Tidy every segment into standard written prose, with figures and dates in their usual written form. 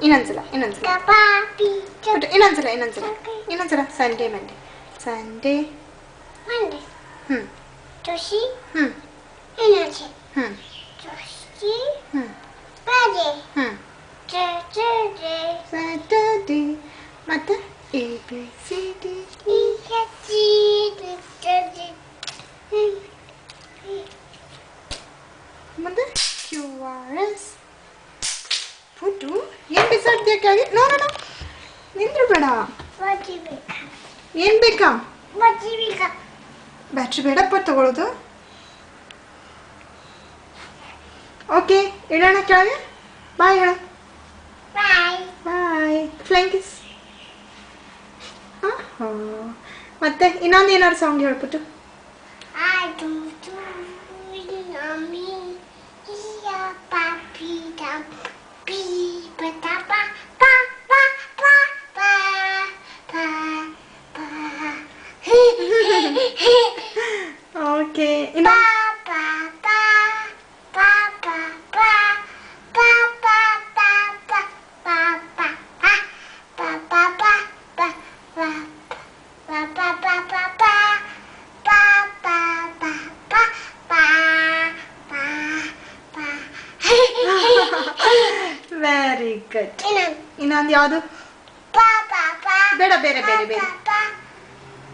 ಇನ್ನೊಂದ್ಸಲ ಇನ್ನೊಂದ್ಸಲ Sunday Monday Sunday Toshi. ಹ್ಮ್ Energy. ಹ್ಮ್ Toshi. ಹ್ಮ್ Friday. ಹ್ಮ್ Saturday. Saturday ಮತ್ತೆ ಎ ಬಿ ಸಿ ಡಿ ಮುಂದೆ Q R S food ಏನು ಬಿಸಾಡ್ತೀಯ ಕೆಳಗೆ ನೋ ನೋ ನೋ ನಿಂದ್ರು ಬೇಡ ಏನು ಬೇಕಾ ಬ್ಯಾಟ್ರಿ ಬೇಡಪ್ಪ ತಗೊಳ್ಳೋದು ಓಕೆ ಇಡೋಣ ಕೆಳಗೆ ಬಾಯ್ ಹೇಳ ಬಾಯ್ ಫ್ಲೈಂಗ್ ಕಿಸ್ ಮತ್ತೆ ಇನ್ನೊಂದು ಏನಾದ್ರು ಸಾಂಗ್ ಹೇಳ್ಬಿಟ್ಟು ಓಕೆ ಇನ್ನು ವೆರಿ ಗುಡ್ ಇನ್ನೊಂದು ಯಾವುದು ಬೇಡ ಬೇರೆ ಬೇರೆ ಬೇರೆ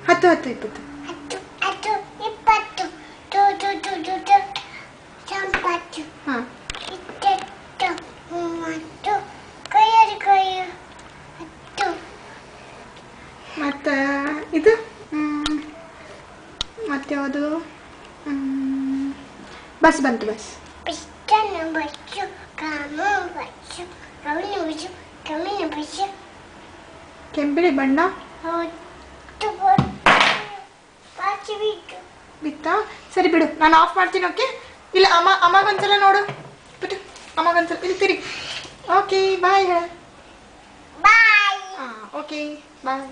10 10 20 ಹಾಂ ಮತ್ತು ಇದು ಮತ್ತೆ ಯಾವುದು ಬಸ್ ಬಂತು ಬಸ್ ಕೆಂಪಿಡಿ ಬಣ್ಣ ಬಿತ್ತಾ ಸರಿ ಬಿಡು ನಾನು ಆಫ್ ಮಾಡ್ತೀನಿ ಓಕೆ ಇಲ್ಲ ಅಮ್ಮಗೊಂದ್ಸಲ ನೋಡು ಬಿಟ್ಟು ಅಮ್ಮಗೊಂದ್ಸಲ ಇಲ್ಲಿ ತಿರುಗಿ ಓಕೆ ಬಾಯ್ ಹಾಂ ಓಕೆ ಬಾಯ್